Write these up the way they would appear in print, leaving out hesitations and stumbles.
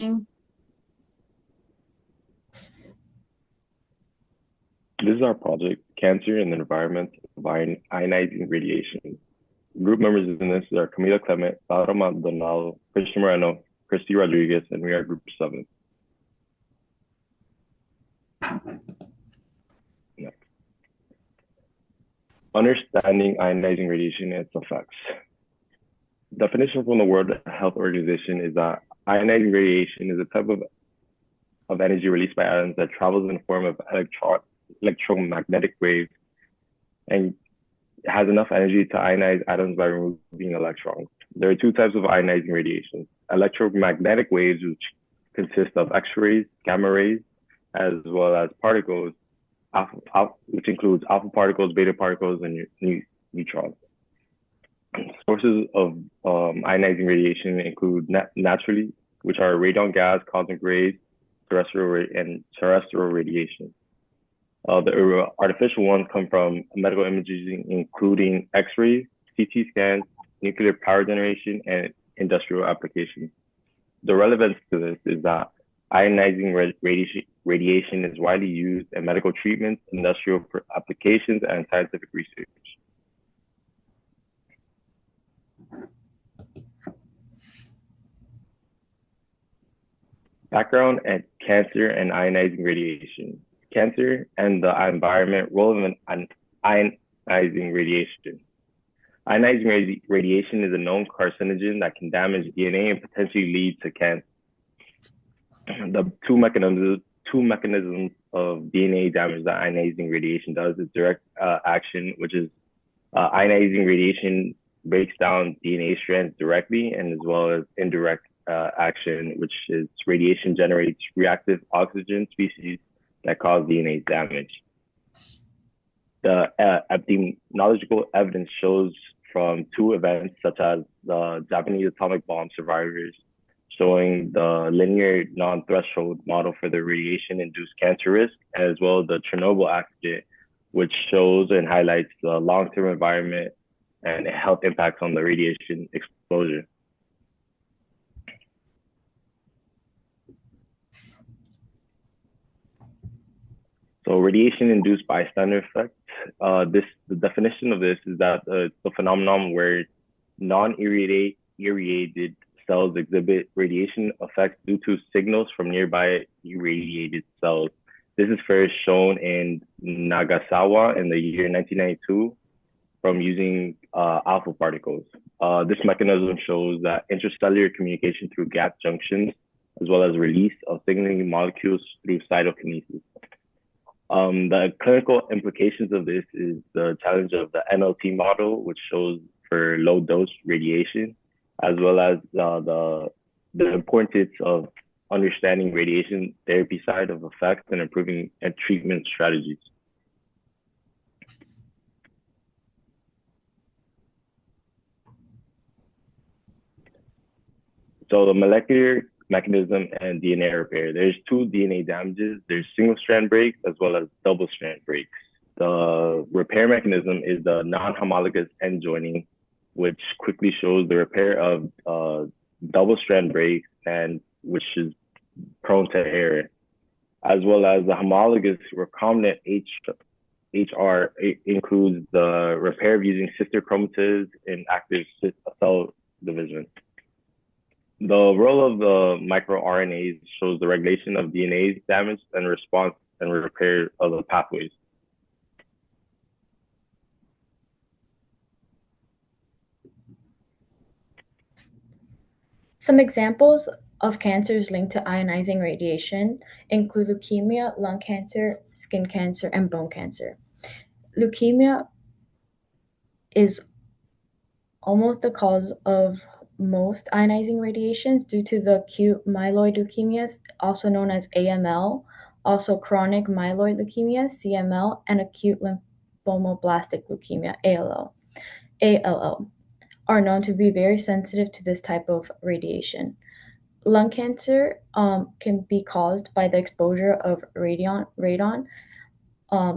This is our project, Cancer and the Environment of Ionizing Radiation. Group members in this are Camila Clement, Laura Maldonado, Christian Moreno, Christy Rodriguez, and we are Group 7. Next. Understanding ionizing radiation and its effects. Definition from the World Health Organization is that ionizing radiation is a type of energy released by atoms that travels in the form of electromagnetic waves and has enough energy to ionize atoms by removing electrons. There are two types of ionizing radiation: electromagnetic waves, which consist of X-rays, gamma rays, as well as particles, which includes alpha particles, beta particles, and neutrons. Sources of ionizing radiation include naturally, which are radon gas, cosmic rays, terrestrial radiation. The artificial ones come from medical imaging, including X-rays, CT scans, nuclear power generation, and industrial applications. The relevance to this is that ionizing radiation is widely used in medical treatments, industrial applications, and scientific research. Background and cancer and ionizing radiation. Cancer and the environment, role of an ionizing radiation. Ionizing radiation is a known carcinogen that can damage DNA and potentially lead to cancer. The two mechanisms of DNA damage that ionizing radiation does is direct action, which is ionizing radiation breaks down DNA strands directly, and as well as indirect action, which is radiation generates reactive oxygen species that cause DNA damage. The epidemiological evidence shows from two events, such as the Japanese atomic bomb survivors, showing the linear non-threshold model for the radiation-induced cancer risk, as well as the Chernobyl accident, which shows and highlights the long-term environment and health impacts on the radiation exposure. So radiation-induced bystander effect. The definition of this is that it's a phenomenon where non-irradiated cells exhibit radiation effects due to signals from nearby irradiated cells. This is first shown in Nagasawa in the year 1992 from using alpha particles. This mechanism shows that intercellular communication through gap junctions, as well as release of signaling molecules through cytokinesis. The clinical implications of this is the challenge of the NLT model, which shows for low dose radiation, as well as the importance of understanding radiation therapy side of effects and improving treatment strategies. So the molecular mechanism and DNA repair. There's two DNA damages. There's single strand breaks as well as double strand breaks. The repair mechanism is the non-homologous end joining, which quickly shows the repair of double strand breaks and which is prone to error, as well as the homologous recombinant HR includes the repair of using sister chromatids in active cell division. The role of the microRNAs shows the regulation of DNA's damage and response and repair of the pathways. Some examples of cancers linked to ionizing radiation include leukemia, lung cancer, skin cancer, and bone cancer. Leukemia is almost the cause of most ionizing radiations due to the acute myeloid leukemias, also known as AML, also chronic myeloid leukemia, CML, and acute lymphoblastic leukemia, ALL, are known to be very sensitive to this type of radiation. Lung cancer can be caused by the exposure of radon,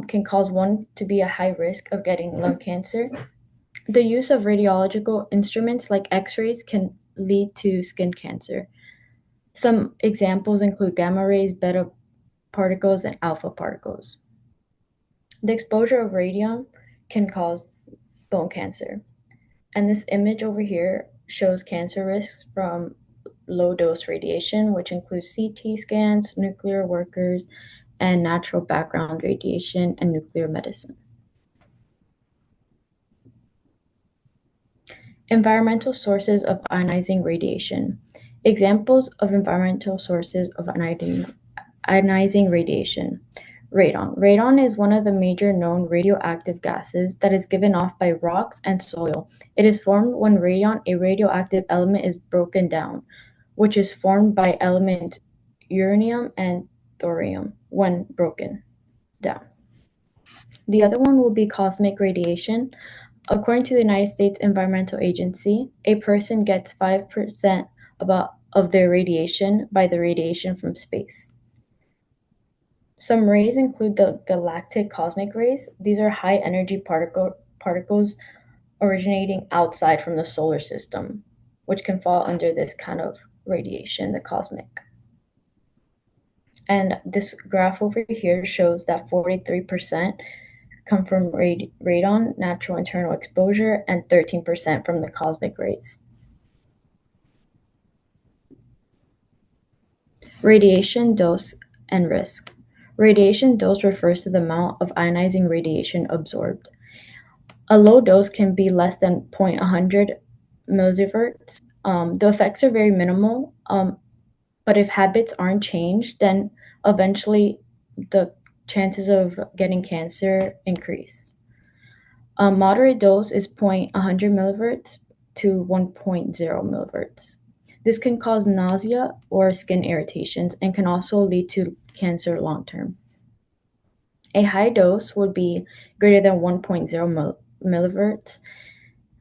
can cause one to be at high risk of getting lung cancer. The use of radiological instruments like X-rays can lead to skin cancer. Some examples include gamma rays, beta particles, and alpha particles. The exposure of radium can cause bone cancer. And this image over here shows cancer risks from low dose radiation, which includes CT scans, nuclear workers, and natural background radiation and nuclear medicine. Environmental sources of ionizing radiation. Examples of environmental sources of ionizing radiation. Radon. Radon is one of the major known radioactive gases that is given off by rocks and soil. It is formed when radon, a radioactive element, is broken down, which is formed by element uranium and thorium when broken down. The other one will be cosmic radiation. According to the United States Environmental Agency, a person gets 5% of their radiation by the radiation from space. Some rays include the galactic cosmic rays. These are high energy particles originating outside from the solar system, which can fall under this kind of radiation, the cosmic. And this graph over here shows that 43% come from radon, natural internal exposure, and 13% from the cosmic rays. Radiation dose and risk. Radiation dose refers to the amount of ionizing radiation absorbed. A low dose can be less than 0.100 millisieverts. The effects are very minimal, but if habits aren't changed, then eventually the chances of getting cancer increase. A moderate dose is 0.100 milliverts to 1.0 milliverts. This can cause nausea or skin irritations and can also lead to cancer long term. A high dose would be greater than 1.0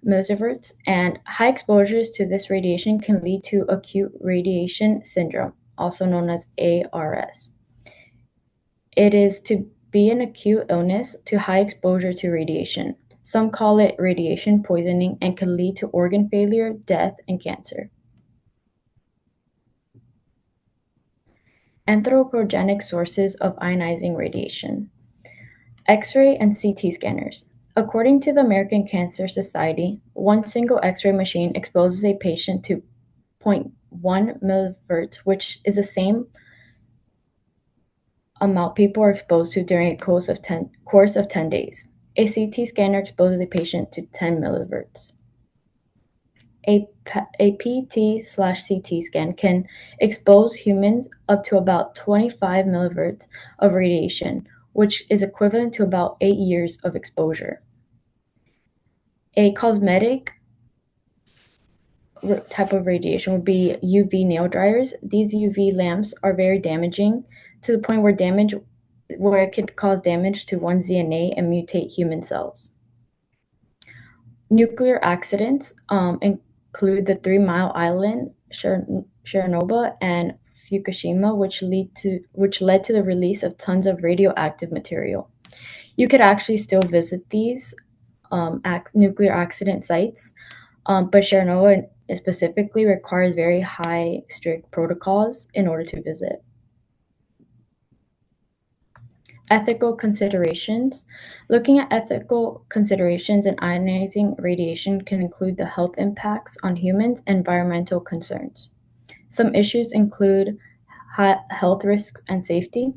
millisieverts, and high exposures to this radiation can lead to acute radiation syndrome, also known as ARS. It is to be an acute illness to high exposure to radiation. Some call it radiation poisoning and can lead to organ failure, death, and cancer. Anthropogenic sources of ionizing radiation. X-ray and CT scanners. According to the American Cancer Society, one single X-ray machine exposes a patient to 0.1 milliverts, which is the same amount people are exposed to during a course of 10 days. A CT scanner exposes a patient to 10 milliverts. A PT/CT scan can expose humans up to about 25 milliverts of radiation, which is equivalent to about 8 years of exposure. A cosmetic type of radiation would be UV nail dryers. These UV lamps are very damaging to the point where it could cause damage to one's DNA and mutate human cells. Nuclear accidents include the 3 Mile Island, Chernobyl, and Fukushima, which led to the release of tons of radioactive material. You could actually still visit these nuclear accident sites, but Chernobyl specifically requires very high, strict protocols in order to visit. Ethical considerations. Looking at ethical considerations in ionizing radiation can include the health impacts on humans and environmental concerns. Some issues include health risks and safety.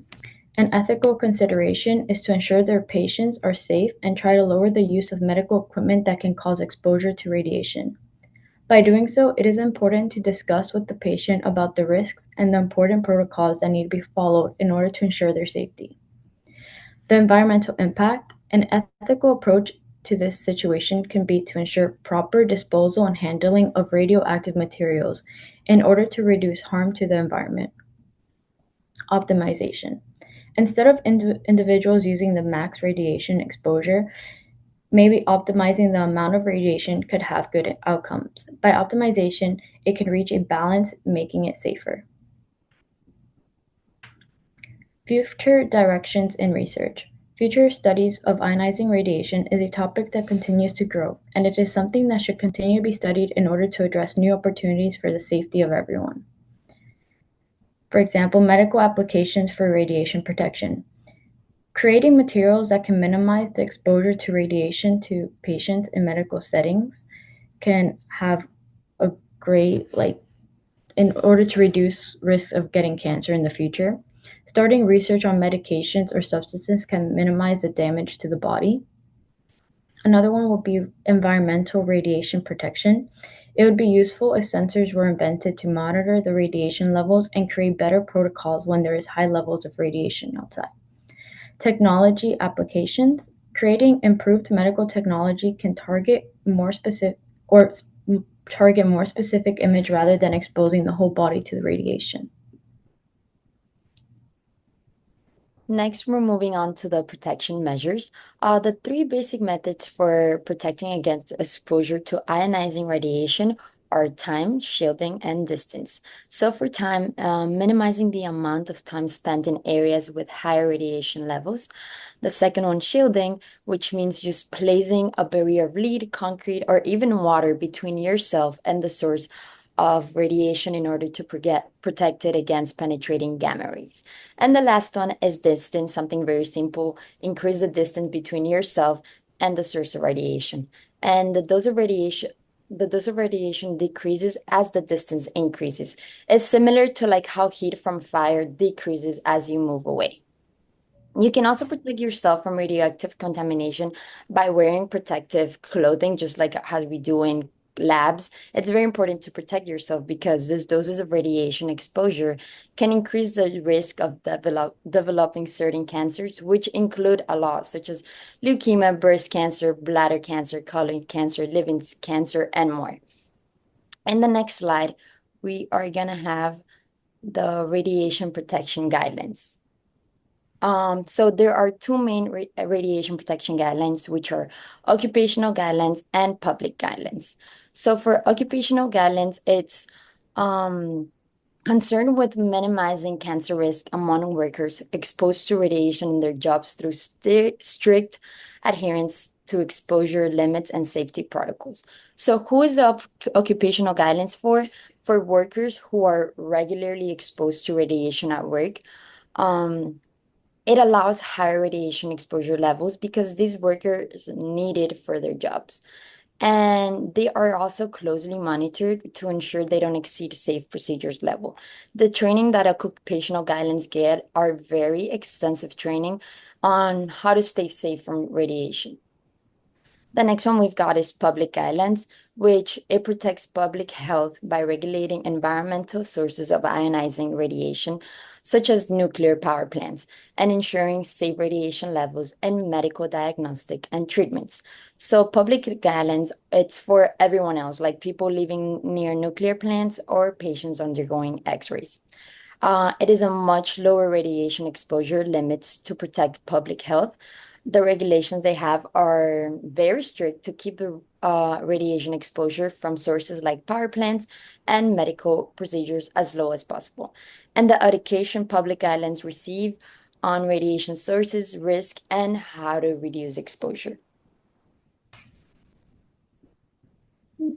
An ethical consideration is to ensure their patients are safe and try to lower the use of medical equipment that can cause exposure to radiation. By doing so, it is important to discuss with the patient about the risks and the important protocols that need to be followed in order to ensure their safety. The environmental impact. An ethical approach to this situation can be to ensure proper disposal and handling of radioactive materials in order to reduce harm to the environment. Optimization. Instead of individuals using the max radiation exposure, maybe optimizing the amount of radiation could have good outcomes. By optimization, it can reach a balance, making it safer. Future directions in research. Future studies of ionizing radiation is a topic that continues to grow, and it is something that should continue to be studied in order to address new opportunities for the safety of everyone. For example, medical applications for radiation protection. Creating materials that can minimize the exposure to radiation to patients in medical settings can have a great, in order to reduce risks of getting cancer in the future. Starting research on medications or substances can minimize the damage to the body. Another one would be environmental radiation protection. It would be useful if sensors were invented to monitor the radiation levels and create better protocols when there is high levels of radiation outside. Technology applications. Creating improved medical technology can target more specific image rather than exposing the whole body to the radiation. Next, we're moving on to the protection measures. The three basic methods for protecting against exposure to ionizing radiation are time, shielding, and distance. So for time, minimizing the amount of time spent in areas with higher radiation levels. The second one, shielding, which means just placing a barrier of lead, concrete, or even water between yourself and the source of radiation in order to protect it against penetrating gamma rays. And the last one is distance, something very simple. Increase the distance between yourself and the source of radiation. And the dose of radiation decreases as the distance increases. It's similar to like how heat from fire decreases as you move away. You can also protect yourself from radioactive contamination by wearing protective clothing, just like how we do in labs. It's very important to protect yourself because these doses of radiation exposure can increase the risk of developing certain cancers, which include a lot, such as leukemia, breast cancer, bladder cancer, colon cancer, liver cancer, and more. In the next slide, we are going to have the radiation protection guidelines. So there are two main radiation protection guidelines, which are occupational guidelines and public guidelines. So for occupational guidelines, it's concerned with minimizing cancer risk among workers exposed to radiation in their jobs through strict adherence to exposure limits and safety protocols. So who is the occupational guidelines for? For workers who are regularly exposed to radiation at work. It allows higher radiation exposure levels because these workers need it for their jobs. And they are also closely monitored to ensure they don't exceed safe procedures level. The training that occupational guidelines get are very extensive training on how to stay safe from radiation. The next one we've got is public guidelines, which it protects public health by regulating environmental sources of ionizing radiation, such as nuclear power plants, and ensuring safe radiation levels in medical diagnostic and treatments. So public guidelines, it's for everyone else, like people living near nuclear plants or patients undergoing X-rays. It is a much lower radiation exposure limits to protect public health. The regulations they have are very strict to keep the radiation exposure from sources like power plants and medical procedures as low as possible. And the education public guidelines receive on radiation sources, risk, and how to reduce exposure.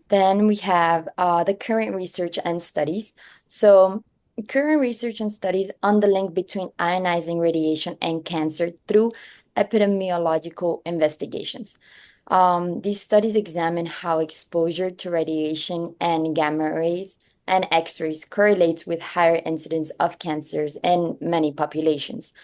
Then we have the current research and studies. So, current research and studies on the link between ionizing radiation and cancer through epidemiological investigations. These studies examine how exposure to radiation and gamma rays and X-rays correlates with higher incidence of cancers in many populations.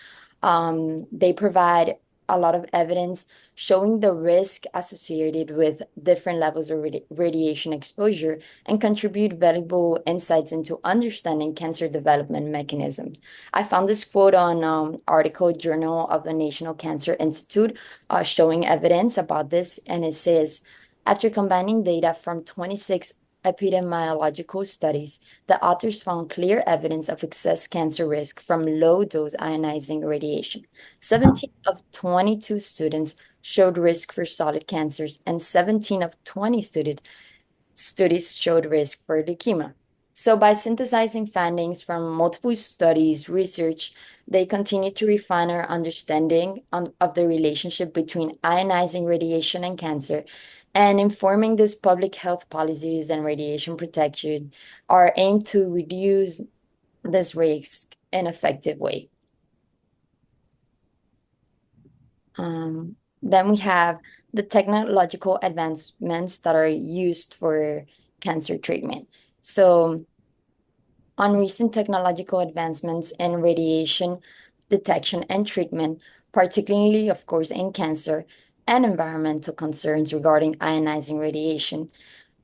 They provide a lot of evidence showing the risk associated with different levels of radiation exposure and contribute valuable insights into understanding cancer development mechanisms. I found this quote on article Journal of the National Cancer Institute showing evidence about this, and it says, after combining data from 26 epidemiological studies, the authors found clear evidence of excess cancer risk from low-dose ionizing radiation. 17 of 22 students showed risk for solid cancers, and 17 of 20 studies showed risk for leukemia. So, by synthesizing findings from multiple studies, research, they continue to refine our understanding of the relationship between ionizing radiation and cancer, and informing these public health policies and radiation protection are aimed to reduce this risk in an effective way. Then we have the technological advancements that are used for cancer treatment. So, on recent technological advancements in radiation detection and treatment, particularly, of course, in cancer, and environmental concerns regarding ionizing radiation.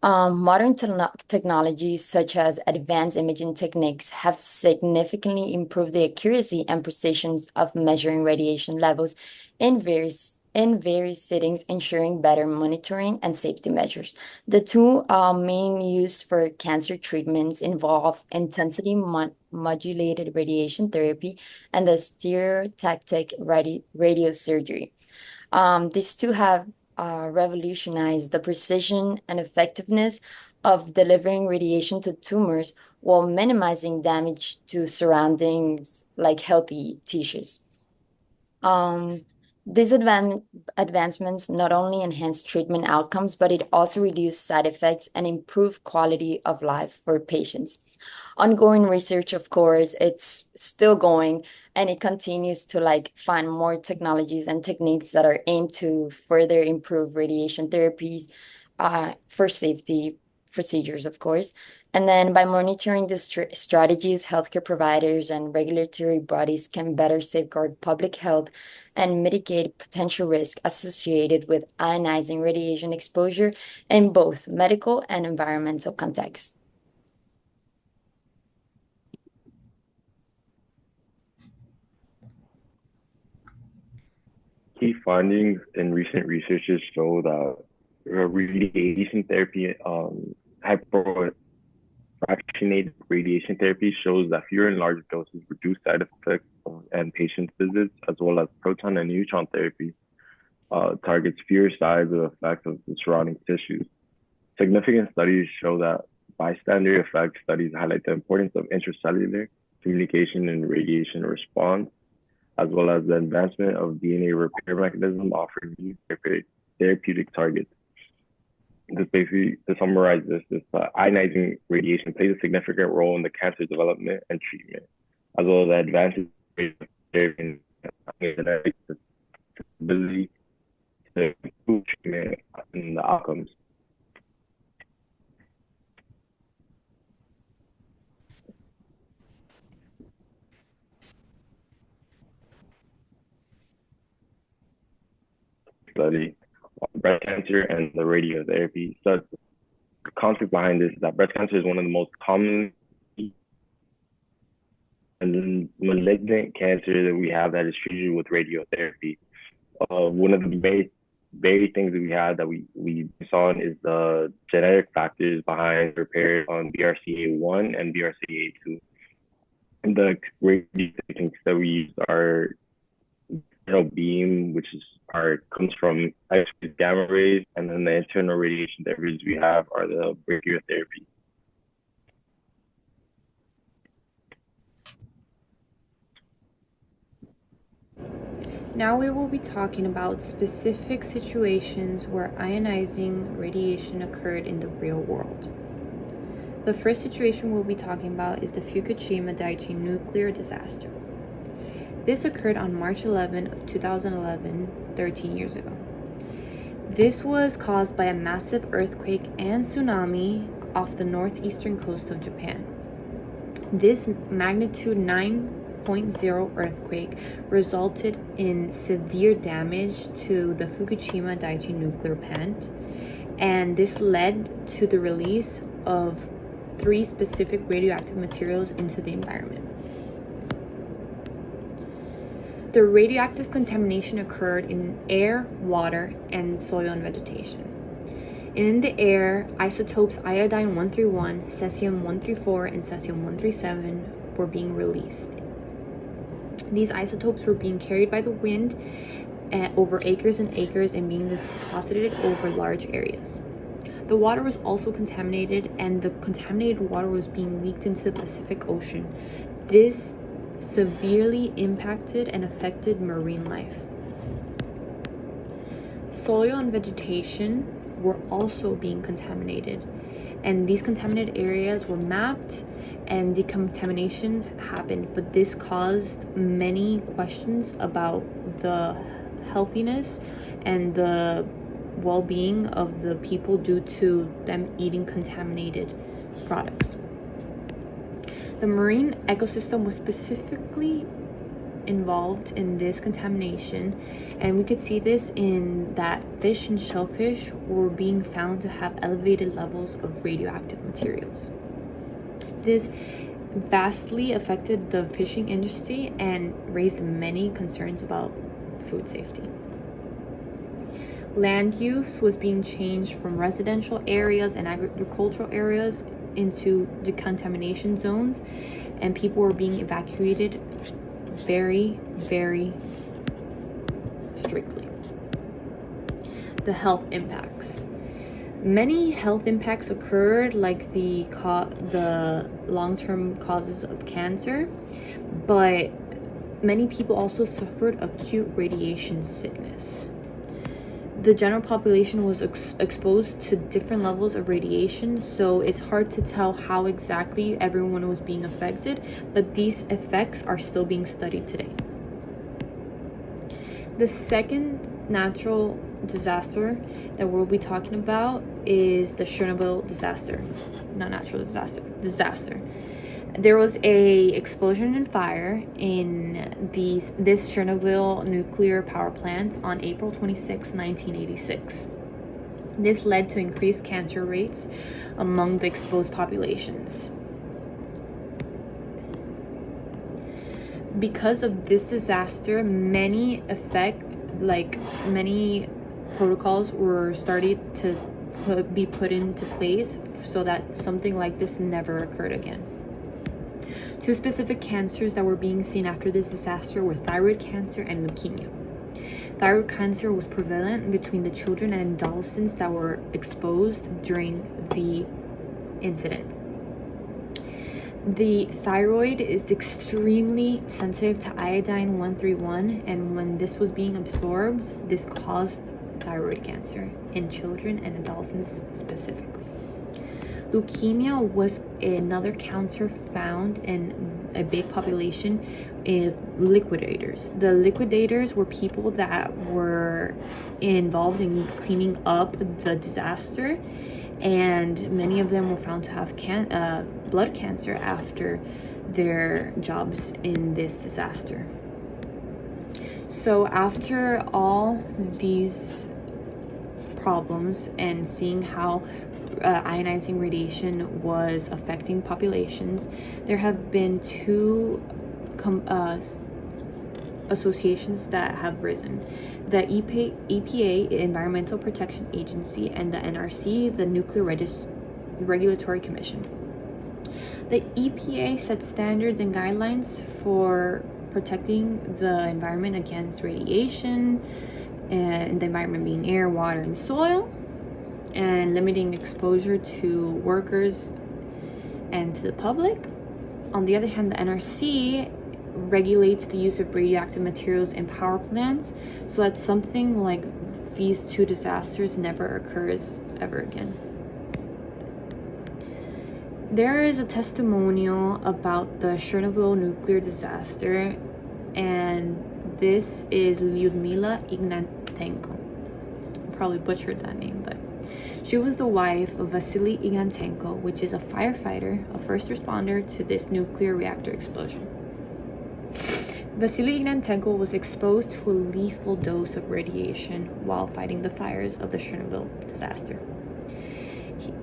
Modern technologies such as advanced imaging techniques have significantly improved the accuracy and precision of measuring radiation levels in various settings, ensuring better monitoring and safety measures. The two main use for cancer treatments involve intensity modulated radiation therapy and the stereotactic radiosurgery. These two have revolutionized the precision and effectiveness of delivering radiation to tumors while minimizing damage to surroundings like healthy tissues. Um, these advancements not only enhance treatment outcomes, but it also reduce side effects and improve quality of life for patients. Ongoing research, of course, it's still going and it continues to find more technologies and techniques that are aimed to further improve radiation therapies for safety procedures, of course. And then by monitoring these strategies, healthcare providers and regulatory bodies can better safeguard public health and mitigate potential risk associated with ionizing radiation exposure in both medical and environmental contexts. Key findings in recent researches show that radiation therapy, hyperfractionated radiation therapy shows that fewer and larger doses reduce side effects and patient visits, as well as proton and neutron therapy targets fewer sides of effects of the surrounding tissues. Significant studies show that bystander effect studies highlight the importance of intracellular communication and radiation response, as well as the advancement of DNA repair mechanism offering new therapeutic targets. Just basically, to summarize this, ionizing radiation plays a significant role in the cancer development and treatment, as well as the advances in genetic ability to improve treatment and the outcomes. Study breast cancer and the radiotherapy. So the concept behind this is that breast cancer is one of the most common and malignant cancer that we have that is treated with radiotherapy. One of the very things that we have that we saw is the genetic factors behind repair on BRCA1 and BRCA2. And the radiation techniques that we use are beam, which comes from X-ray gamma rays, and then the internal radiation therapies we have are the brachytherapy. Now we will be talking about specific situations where ionizing radiation occurred in the real world. The first situation we'll be talking about is the Fukushima Daiichi nuclear disaster. This occurred on March 11 of 2011, 13 years ago. This was caused by a massive earthquake and tsunami off the northeastern coast of Japan. This magnitude 9.0 earthquake resulted in severe damage to the Fukushima Daiichi nuclear plant, and this led to the release of 3 specific radioactive materials into the environment. The radioactive contamination occurred in air, water, and soil and vegetation. In the air, isotopes iodine-131, cesium-134, and cesium-137 were being released. These isotopes were being carried by the wind over acres and acres and being deposited over large areas. The water was also contaminated, and the contaminated water was being leaked into the Pacific Ocean. This severely impacted and affected marine life. Soil and vegetation were also being contaminated, and these contaminated areas were mapped and decontamination happened, but this caused many questions about the healthiness and the well-being of the people due to them eating contaminated products. The marine ecosystem was specifically involved in this contamination, and we could see this in that fish and shellfish were being found to have elevated levels of radioactive materials. This vastly affected the fishing industry and raised many concerns about food safety. Land use was being changed from residential areas and agricultural areas into decontamination zones, and people were being evacuated very, very strictly. The health impacts. Many health impacts occurred, like the long-term causes of cancer, but many people also suffered acute radiation sickness. The general population was exposed to different levels of radiation, so it's hard to tell how exactly everyone was being affected, but these effects are still being studied today. The second natural disaster that we'll be talking about is the Chernobyl disaster. Not natural disaster. There was a explosion and fire in this Chernobyl nuclear power plant on April 26, 1986. This led to increased cancer rates among the exposed populations. Because of this disaster, many protocols were started to be put into place so that something like this never occurred again. Two specific cancers that were being seen after this disaster were thyroid cancer and leukemia. Thyroid cancer was prevalent between the children and adolescents that were exposed during the incident. The thyroid is extremely sensitive to iodine 131, and when this was being absorbed, this caused thyroid cancer in children and adolescents specifically. Leukemia was another cancer found in a big population of liquidators. The liquidators were people that were involved in cleaning up the disaster, and many of them were found to have blood cancer after their jobs in this disaster. So after all these problems and seeing how ionizing radiation was affecting populations, there have been two associations that have risen. The EPA, Environmental Protection Agency, and the NRC, the Nuclear Regulatory Commission. The EPA sets standards and guidelines for protecting the environment against radiation, and the environment being air, water, and soil, and limiting exposure to workers and to the public. On the other hand, the NRC regulates the use of radioactive materials in power plants so that something like these two disasters never occurs ever again. There is a testimonial about the Chernobyl nuclear disaster, and this is Lyudmila Ignatенko. I probably butchered that name, but she was the wife of Vasily Ignatенko, which is a firefighter, a first responder to this nuclear reactor explosion. Vasily Ignatенko was exposed to a lethal dose of radiation while fighting the fires of the Chernobyl disaster.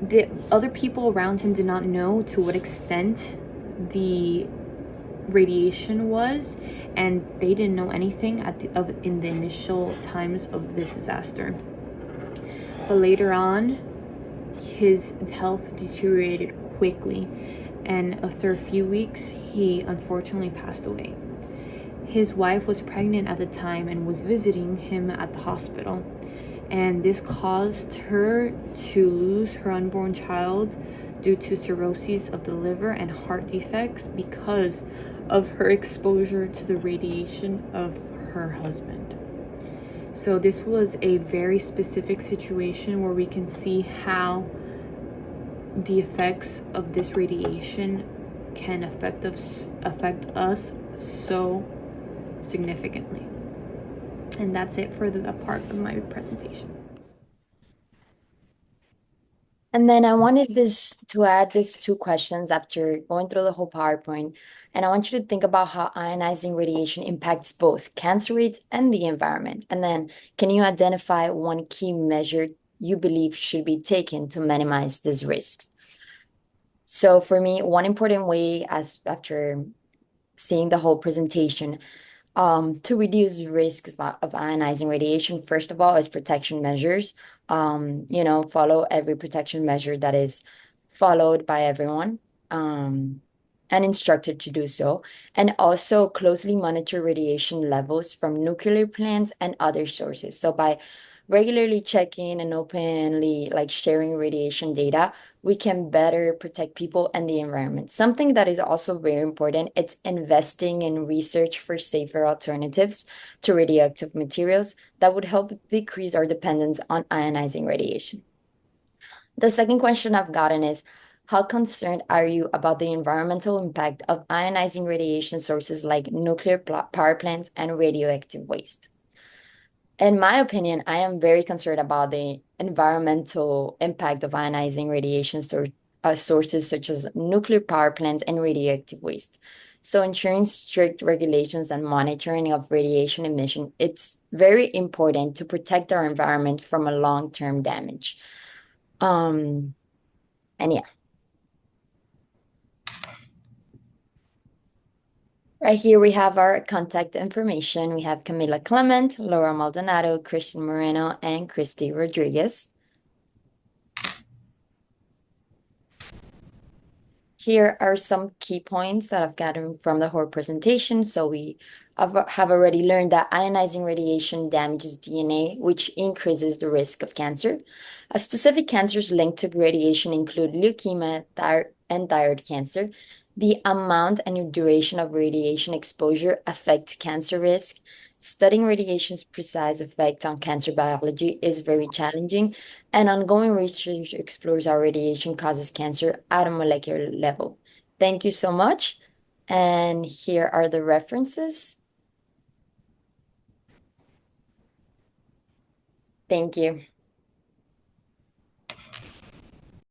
The other people around him did not know to what extent the radiation was, and they didn't know anything in the initial times of this disaster. But later on, his health deteriorated quickly, and after a few weeks, he unfortunately passed away. His wife was pregnant at the time and was visiting him at the hospital, and this caused her to lose her unborn child due to cirrhosis of the liver and heart defects because of her exposure to the radiation of her husband. So this was a very specific situation where we can see how the effects of this radiation can affect us so significantly. And that's it for the part of my presentation. And then I wanted to add these two questions after going through the whole PowerPoint. And I want you to think about how ionizing radiation impacts both cancer rates and the environment. And then can you identify one key measure you believe should be taken to minimize these risks? So for me, one important way, as after seeing the whole presentation, to reduce risks of ionizing radiation, first of all, is protection measures. Follow every protection measure that is followed by everyone, and instructed to do so. And also closely monitor radiation levels from nuclear plants and other sources. So by regularly checking and openly like sharing radiation data, we can better protect people and the environment. Something that is also very important, it's investing in research for safer alternatives to radioactive materials that would help decrease our dependence on ionizing radiation. The second question I've gotten is, how concerned are you about the environmental impact of ionizing radiation sources like nuclear power plants and radioactive waste? In my opinion, I am very concerned about the environmental impact of ionizing radiation sources such as nuclear power plants and radioactive waste. So ensuring strict regulations and monitoring of radiation emission, it's very important to protect our environment from a long-term damage. And yeah. Right here we have our contact information. We have Camila Clement, Laura Maldonado, Christian Moreno, and Christy Rodriguez. Here are some key points that I've gathered from the whole presentation. So we have already learned that ionizing radiation damages DNA, which increases the risk of cancer. Specific cancers linked to radiation include leukemia and thyroid cancer. The amount and duration of radiation exposure affect cancer risk. Studying radiation's precise effect on cancer biology is very challenging, and ongoing research explores how radiation causes cancer at a molecular level. Thank you so much. And here are the references. Thank you.